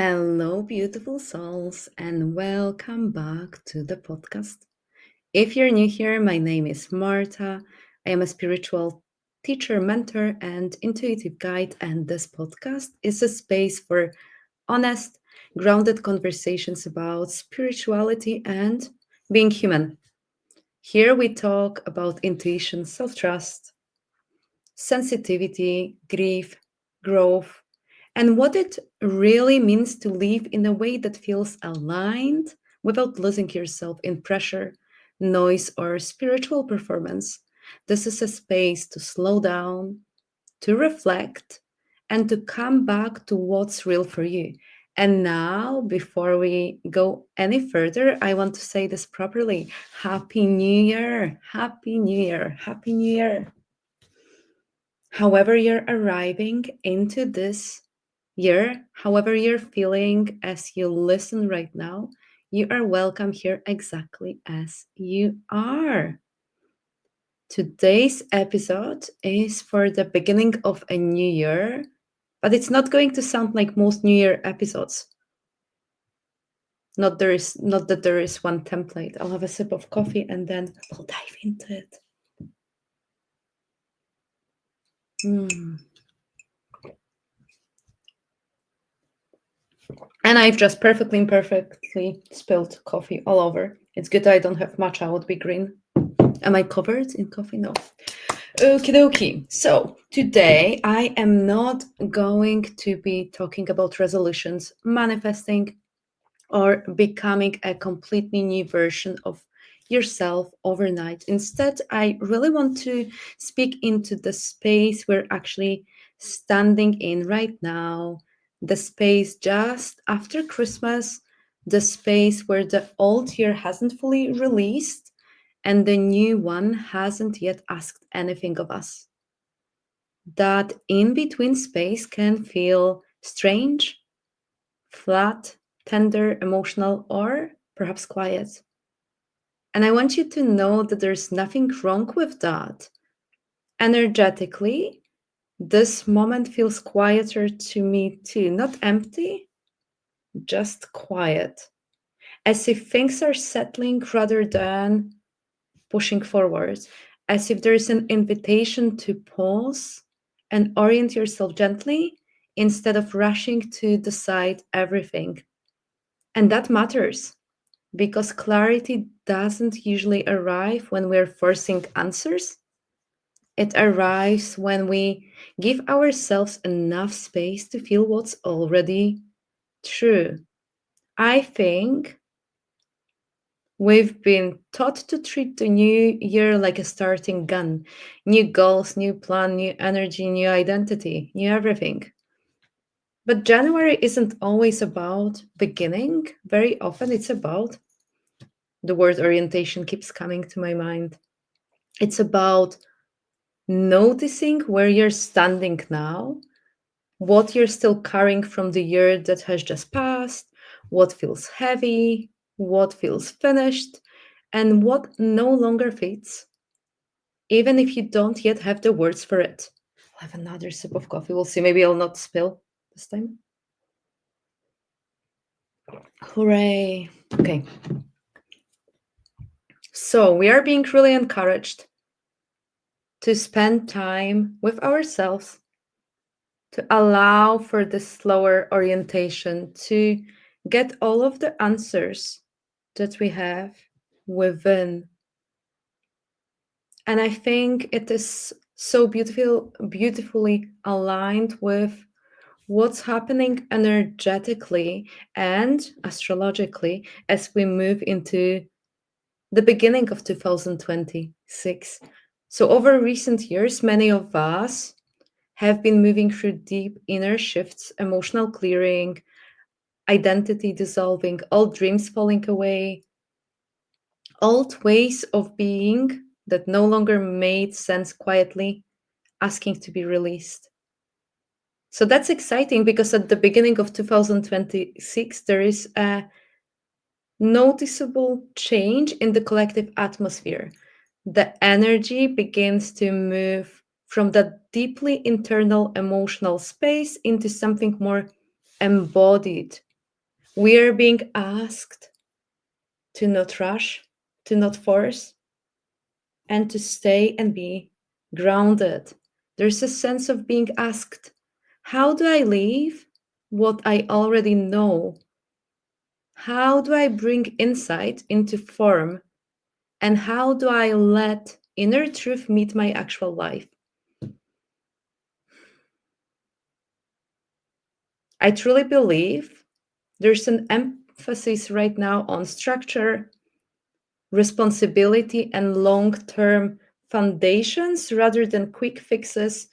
Hello, beautiful souls, and welcome back to the podcast. If you're new here, my name is Marta. I am a spiritual teacher, mentor, and intuitive guide, and this podcast is a space for honest, grounded conversations about spirituality and being human. Here we talk about intuition, self trust, sensitivity, grief, growth, and what it really means to live in a way that feels aligned without losing yourself in pressure, noise, or spiritual performance. This is a space to slow down, to reflect, and to come back to what's real for you. And now, before we go any further, I want to say this properly. Happy New Year! Happy New Year! Happy New Year! However, you're arriving into this year, however, you're feeling as you listen right now, you are welcome here exactly as you are. Today's episode is for the beginning of a new year, but it's not going to sound like most New Year episodes. Not that there is one template. I'll have a sip of coffee and then we'll dive into it. And I've just perfectly spilled coffee all over. It's good I don't have matcha, would be green. Am I covered in coffee? No. Okie dokie. So today I am not going to be talking about resolutions, manifesting, or becoming a completely new version of yourself overnight. Instead, I really want to speak into the space we're actually standing in right now, the space just after Christmas, the space where the old year hasn't fully released and the new one hasn't yet asked anything of us. That in between space can feel strange, flat, tender, emotional, or perhaps quiet. And I want you to know that there's nothing wrong with that. Energetically, this moment feels quieter to me too. Not empty, just quiet. As if things are settling rather than pushing forward. As if there's an invitation to pause and orient yourself gently instead of rushing to decide everything. And that matters because clarity doesn't usually arrive when we're forcing answers. It arrives when we give ourselves enough space to feel what's already true. I think we've been taught to treat the new year like a starting gun. New goals, new plan, new energy, new identity, new everything. But January isn't always about beginning. Very often it's about the word orientation keeps coming to my mind. It's about noticing where you're standing now, what you're still carrying from the year that has just passed, what feels heavy, what feels finished, and what no longer fits, even if you don't yet have the words for it. I'll have another sip of coffee. We'll see. Maybe I'll not spill this time. Hooray. Okay. So we are being really encouraged to spend time with ourselves, to allow for the slower orientation, to get all of the answers that we have within. And I think it is so beautifully aligned with what's happening energetically and astrologically as we move into the beginning of 2026. So, over recent years, many of us have been moving through deep inner shifts, emotional clearing, identity dissolving, old dreams falling away, old ways of being that no longer made sense quietly asking to be released. So that's exciting because at the beginning of 2026, there is a noticeable change in the collective atmosphere. The energy begins to move from that deeply internal emotional space into something more embodied, We are being asked to not rush, to not force, and to stay and be grounded. There's a sense of being asked, how do I live what I already know? How do I bring insight into form? And how do I let inner truth meet my actual life? I truly believe there's an emphasis right now on structure, responsibility, and long term foundations rather than quick fixes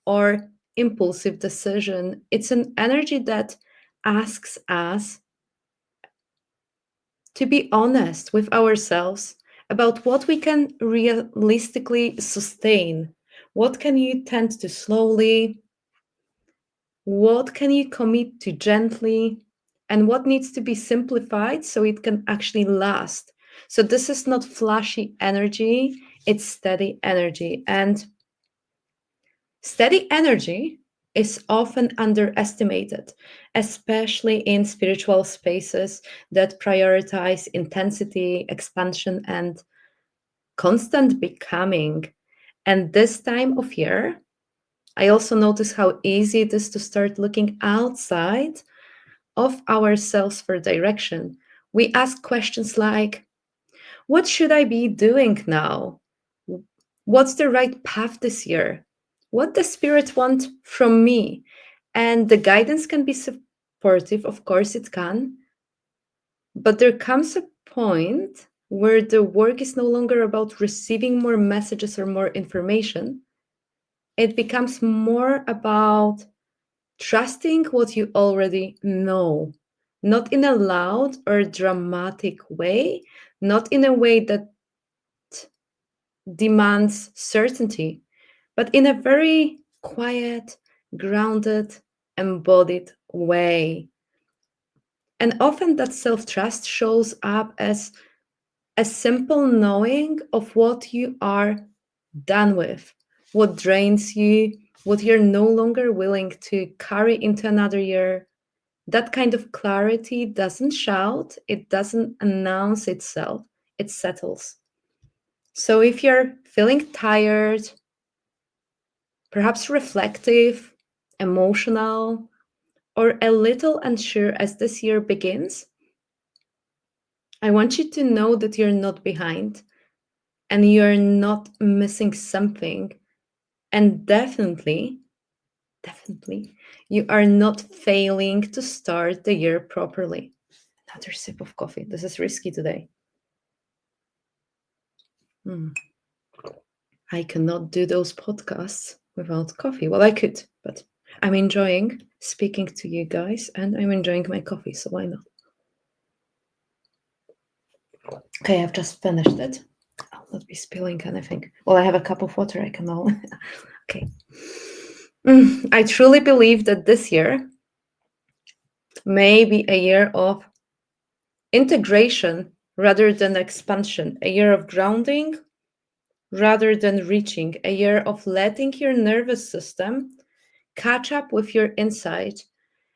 or impulsive decision. It's an energy that asks us to be honest with ourselves about what we can realistically sustain. What can you tend to slowly? What can you commit to gently? And what needs to be simplified so it can actually last? So, this is not flashy energy, it's steady energy. And steady energy is often underestimated, especially in spiritual spaces that prioritize intensity, expansion, and constant becoming. And this time of year, I also notice how easy it is to start looking outside of ourselves for direction. We ask questions like, what should I be doing now? What's the right path this year? What does spirit want from me? And the guidance can be supportive, of course it can, but there comes a point where the work is no longer about receiving more messages or more information. It becomes more about trusting what you already know, not in a loud or dramatic way, not in a way that demands certainty, but in a very quiet, grounded, embodied way. And often that self trust shows up as a simple knowing of what you are done with, what drains you, what you're no longer willing to carry into another year. That kind of clarity doesn't shout, it doesn't announce itself, it settles. So if you're feeling tired, perhaps reflective, emotional, or a little unsure as this year begins, I want you to know that you're not behind and you're not missing something. And definitely, you are not failing to start the year properly. Another sip of coffee. This is risky today. Hmm. I cannot do those podcasts without coffee. Well, I could, but I'm enjoying speaking to you guys and I'm enjoying my coffee, so why not? Okay, I've just finished it. I'll not be spilling anything. Well, I have a cup of water. I can all. Okay. I truly believe that this year may be a year of integration rather than expansion, a year of grounding rather than reaching, a year of letting your nervous system catch up with your insight.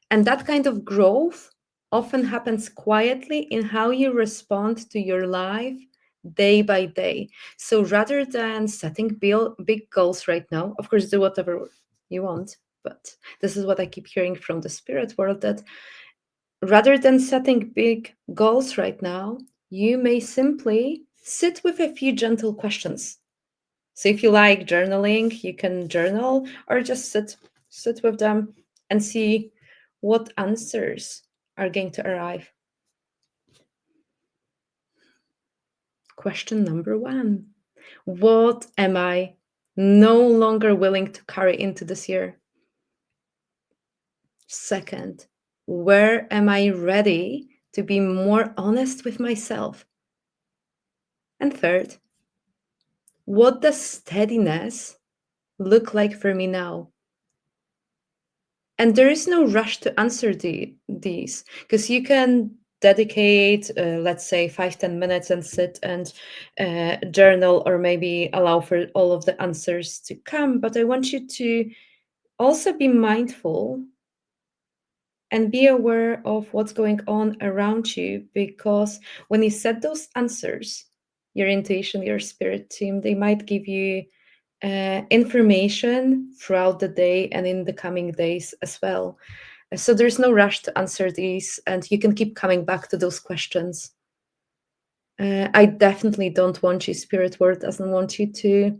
And that kind of growth often happens quietly in how you respond to your life day by day. So rather than setting big goals right now, of course, do whatever you want. But this is what I keep hearing from the spirit world, that rather than setting big goals right now, you may simply sit with a few gentle questions. So if you like journaling, you can journal or just sit with them and see what answers are going to arrive. Question number 1. What am I no longer willing to carry into this year? Second, where am I ready to be more honest with myself? And third, what does steadiness look like for me now? And there is no rush to answer these, because you can dedicate, let's say, 5-10 minutes and sit and journal, or maybe allow for all of the answers to come. But I want you to also be mindful and be aware of what's going on around you, because when you set those answers, your intuition, your spirit team, they might give you information throughout the day and in the coming days as well. So there's no rush to answer these, and you can keep coming back to those questions. I definitely don't want you, Spirit World doesn't want you to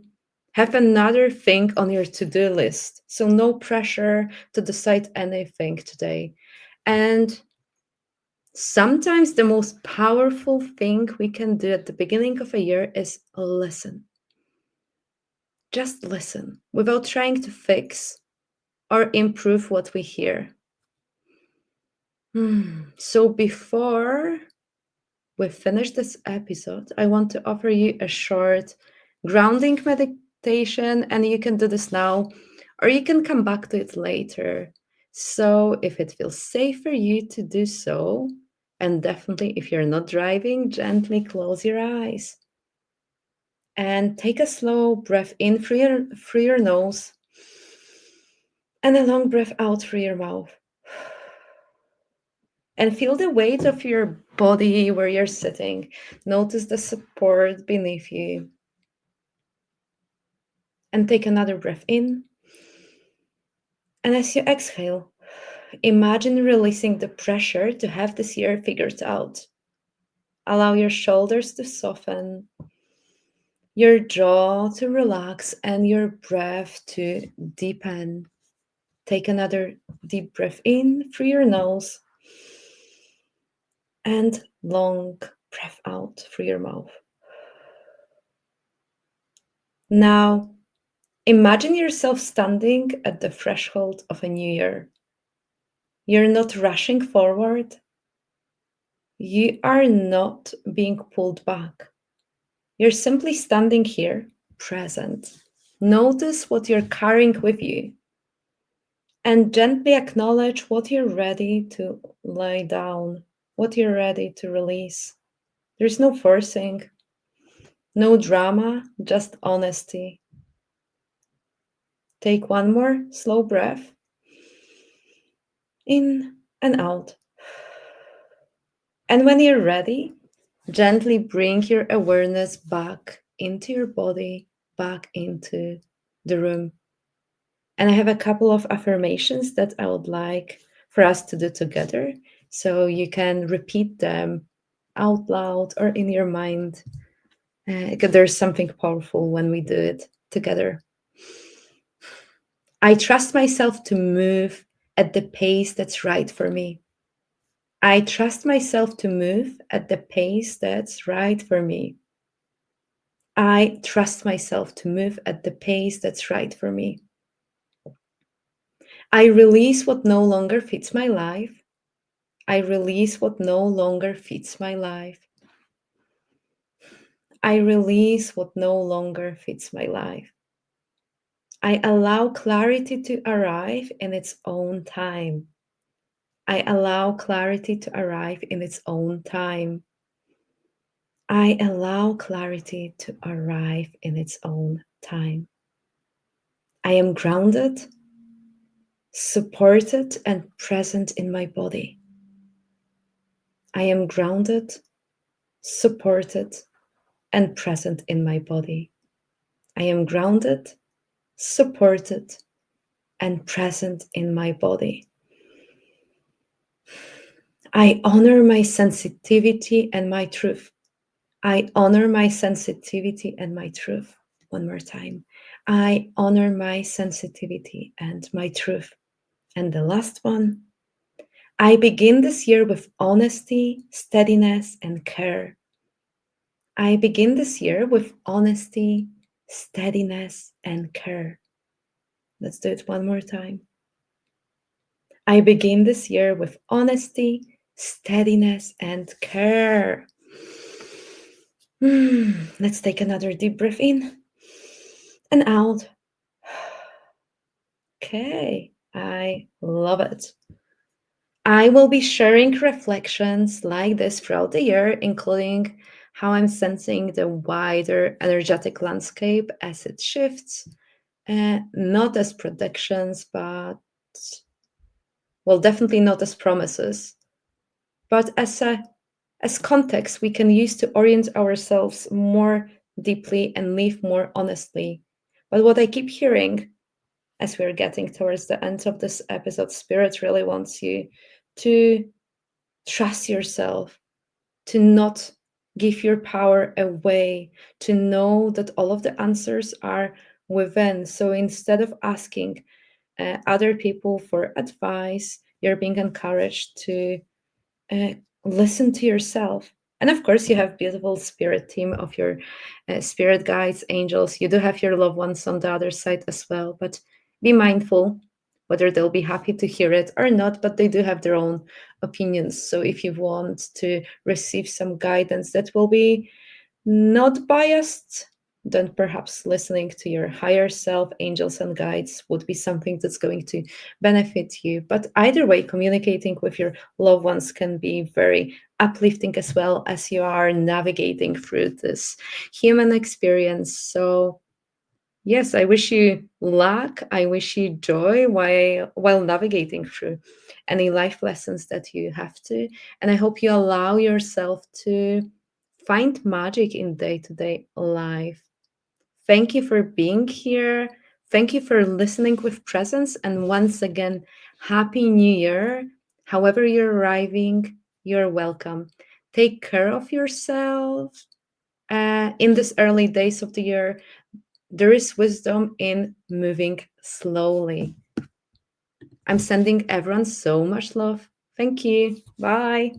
have another thing on your to-do list. So no pressure to decide anything today. And sometimes the most powerful thing we can do at the beginning of a year is listen. Just listen without trying to fix or improve what we hear. So before we finish this episode, I want to offer you a short grounding meditation, and you can do this now, or you can come back to it later. So if it feels safe for you to do so, and definitely if you're not driving, gently close your eyes and take a slow breath in through your nose and a long breath out through your mouth. And feel the weight of your body where you're sitting. Notice the support beneath you. And take another breath in. And as you exhale, imagine releasing the pressure to have this year figured out. Allow your shoulders to soften, your jaw to relax, and your breath to deepen. Take another deep breath in through your nose and long breath out through your mouth. Now, imagine yourself standing at the threshold of a new year. You're not rushing forward. You are not being pulled back. You're simply standing here, present. Notice what you're carrying with you and gently acknowledge what you're ready to lay down, what you're ready to release. There's no forcing, no drama, just honesty. Take one more slow breath in and out. And when you're ready, gently bring your awareness back into your body, back into the room. And I have a couple of affirmations that I would like for us to do together. So you can repeat them out loud or in your mind. Because there's something powerful when we do it together. I trust myself to move at the pace that's right for me. I trust myself to move at the pace that's right for me. I trust myself to move at the pace that's right for me. I release what no longer fits my life. I release what no longer fits my life. I release what no longer fits my life. I allow clarity to arrive in its own time. I allow clarity to arrive in its own time. I allow clarity to arrive in its own time. I am grounded, supported, and present in my body. I am grounded, supported, and present in my body. I am grounded, supported, and present in my body. I honor my sensitivity and my truth. I honor my sensitivity and my truth. One more time. I honor my sensitivity and my truth. And the last one. I begin this year with honesty, steadiness, and care. I begin this year with honesty, steadiness, and care. Let's do it one more time. I begin this year with honesty, steadiness, and care. Let's take another deep breath in and out. Okay, I love it. I will be sharing reflections like this throughout the year, including how I'm sensing the wider energetic landscape as it shifts, not as predictions, but Well, definitely not as promises, but as context we can use to orient ourselves more deeply and live more honestly. But what I keep hearing as we're getting towards the end of this episode, Spirit really wants you to trust yourself, to not give your power away, to know that all of the answers are within. So instead of asking other people for advice, you're being encouraged to uh, listen to yourself. And of course, you have beautiful spirit team of your spirit guides, angels. You do have your loved ones on the other side as well. But be mindful whether they'll be happy to hear it or not. But they do have their own opinions. So if you want to receive some guidance that will be not biased, then perhaps listening to your higher self, angels, and guides would be something that's going to benefit you. But either way, communicating with your loved ones can be very uplifting as well as you are navigating through this human experience. So, yes, I wish you luck. I wish you joy while navigating through any life lessons that you have to. And I hope you allow yourself to find magic in day-to-day life. Thank you for being here. Thank you for listening with presence. And once again, Happy New Year. However, you're arriving, you're welcome. Take care of yourself. In these early days of the year, there is wisdom in moving slowly. I'm sending everyone so much love. Thank you. Bye.